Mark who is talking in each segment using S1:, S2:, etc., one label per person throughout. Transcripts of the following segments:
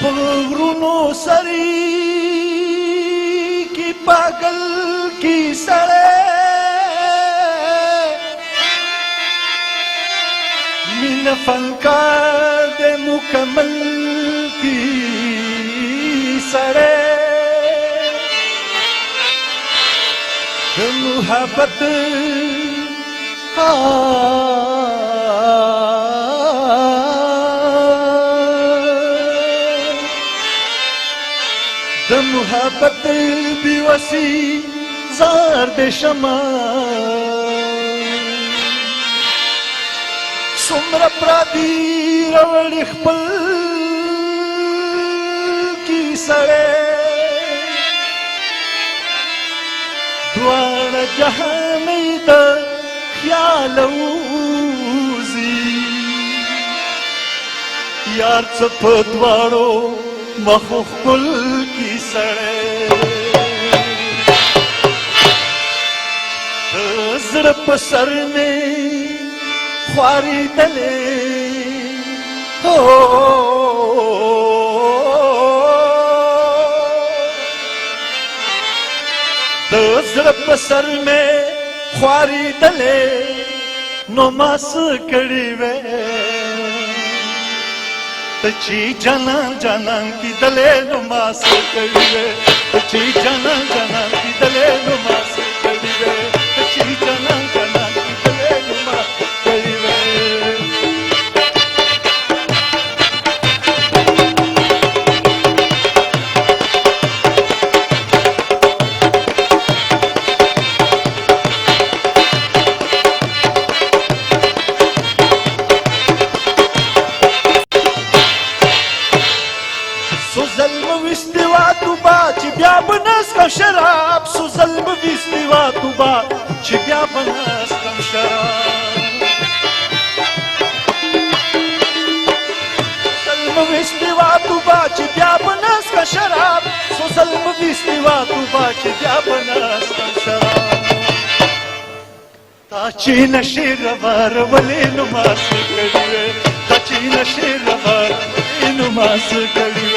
S1: پغرونو سری کی پاگل کی سڑے مین فنکار دے مکمل کی سڑے محبت د محبت بیوسی زار دے شما سمر پرادی روڑی خپل کی سڑے دوار جہانی دا خیال اوزی یار چپ دوارو مخو خپل کی سڑے زړه په سر میں خواری دلے زړه په سر میں خواری دلے نو ماس کړي وې تچی جانان جانان کی دلے نو ماس کړي وې تچی جانان جانان کی دلے نو ماس کړي وې تچی جانان جانان کی دلے نو ماس کړي وې شراب سو ظلم ویستوا توبا چې بیا بناس کم شراب ظلم ویستوا توبا چې بیا بناس کا شراب سو ظلم ویستوا توبا چې بیا بناس کم شراب تا چې نشي روار ولې نو ماس کړي تا چې نشي روار نو ماس کړي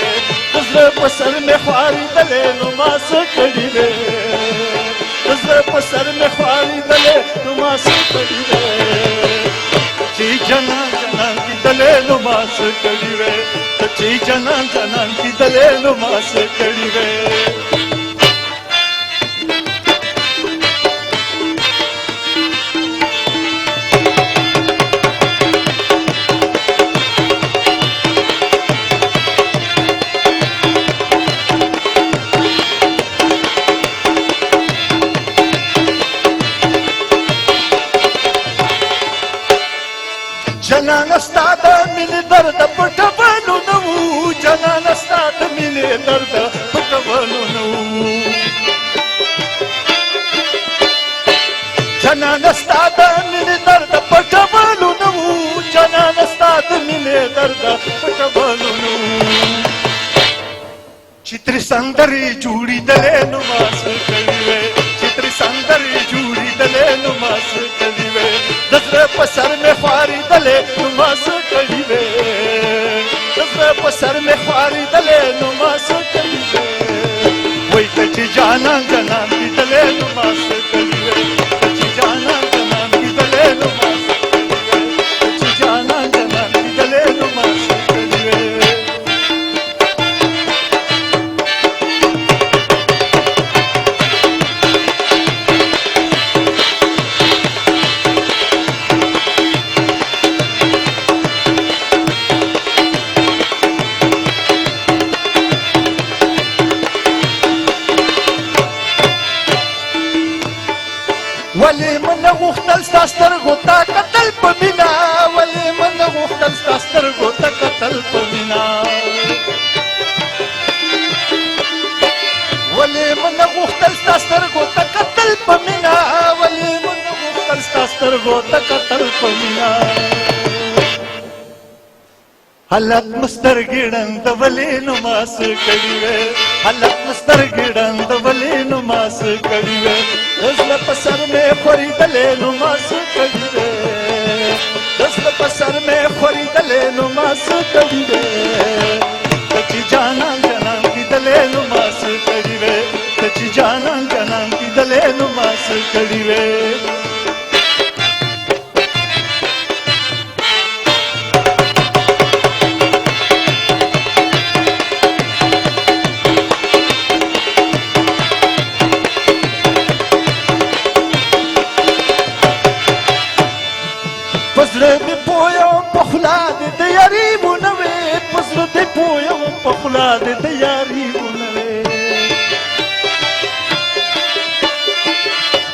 S1: زړه په سر مې خواري دلې نو ماس کړي وې زړه په سر مې خواري دلې نو ماس کړي وې چې جنان جنان کی دلې نو ماس کړي وې چې جنان جنان کی دلې نو ماس کړي وې جنان استاد مینې درد پټولو نو جنان استاد مینې درد پټولو نو جنان استاد مینې درد پټولو نو جنان استاد مینې درد پټولو نو چتر سندري جوړی دلې نو ماس کړي وې چتر سندري جوړی دلې نو ماس کړي وې دزړه په سر مې خواري دلې نو ماس کړي وې دزړه په سر مې خواري دلې نو ماس کړي وې وای ته چې جانان جانان دې دلې نو ماس کړي وې چې جانان جانان دې دلې نو ماس کړي وې چې جانان جانان دې دلې نو ماس کړي وې ولی من غوښتل ستا سترګو ته کتل په مینه ولی من غوښتل ستا سترګو ته کتل په مینه ولی من غوښتل ستا سترګو ته کتل په مینه ولی من غوښتل ستا سترګو ته کتل په مینه حالت مسترګې ړند ولې نو ماس کړي وې حالت مسترګې ړند ولې نو ماس کړي وې زړه په سر مې خورېدلې نو ماس کړي وې زړه په سر مې خورېدلې نو ماس کړي وې چې جانان جانان کی دلې نو ما څه کړی وې ته چې جانان جانان کی دلې نو ما څه کړی وې پزړه مې پویا په خلا دې د یاري بونوي پزړه دې پویا په خلا دې د یاري بونوي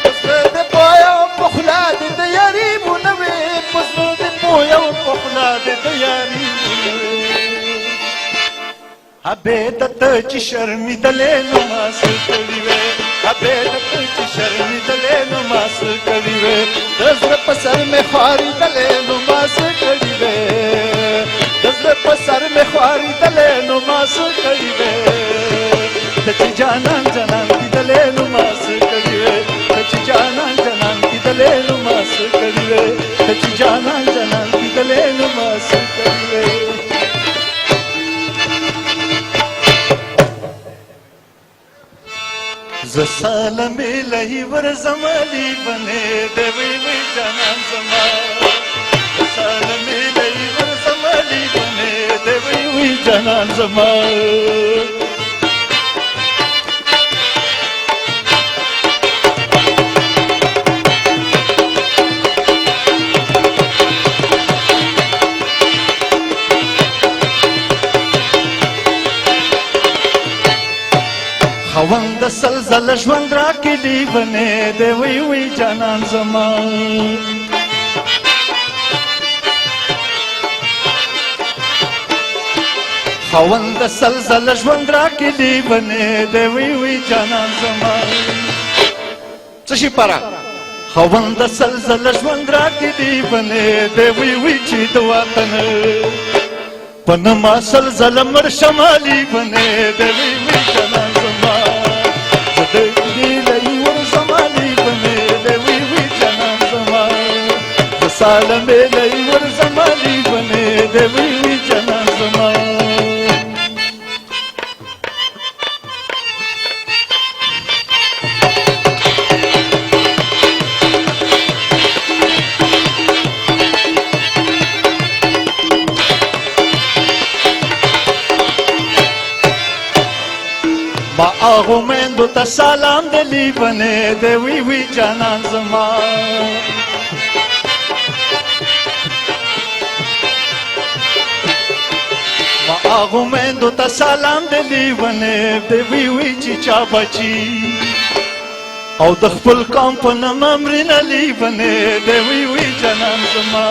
S1: پزړه دې پویا په خلا دې د یاري بونوي پزړه دې پویا په خلا دې د یاري بونوي ابه دت چې شرمې دلې نو ما څه کړی وې ابه دت چې شرمې دلې نو ما څه کړی وې د زړه په سر مې خواري دلې نو ما څه کړی وې د زړه په سر مې خواري دلې نو ما څه کړی وې ته چې جانان جانان کی دلې نو ما څه کړی وې ته چې جانان جانان کی دلې نو ما څه کړی وې ته چې جانان جانان کی دلې نو ما څه کړی وې ز سالمې لهي ورزمالي بنې د وی وی جانان زما سالمې لهي ورزمالي بنې د وی وی جانان زما خوند سلزل ژوند راکړي بنې د وی وی جانان زما خوند سلزل ژوند راکړي بنې د وی وی جانان زما څه شي پاره خوند سلزل ژوند راکړي بنې د وی وی چې د وطن پنما سلزل مر شمالي بنې د وی وی جانان زما سالمې لهي ورزمالي بنې د وی وی جانان زما ما هغو میندو ته سلام دلی بنې د وی وی جانان زما هغو میندو ته سلام دلی ونې د وی وی چې چا بچي او د خپل قوم په نوم امرینه لی ونې د وی وی جانان زما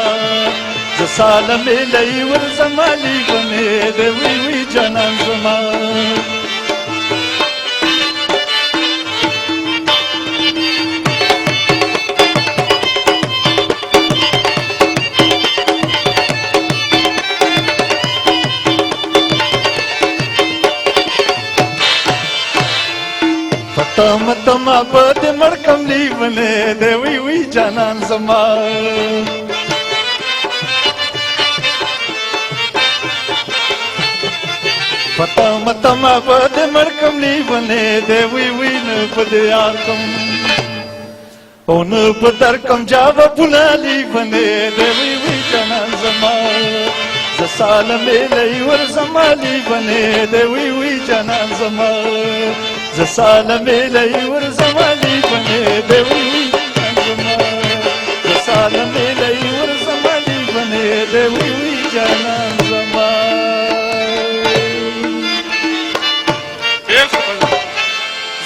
S1: ز سالمې لهي ورزمالي ونې د وی وی جانان زما تم تم بد مرکم لی ونې د وی وی جانان زما فتم تم بد مرکم لی ونې د وی وی نه پد یار کم او نه پدر کم جوابونه لی ونې د وی وی جانان زما ز سالمې لهي ورزمالي ونې د وی وی جانان زما ز سالمې لهي ورزمالي بنې د وی وی جانان زما ز سالمې لهي ورزمالي بنې د وی وی جانان زما
S2: ډېر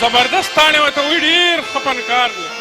S2: زبردست تاڼې ورته وایي ډېر ښه فنکار دی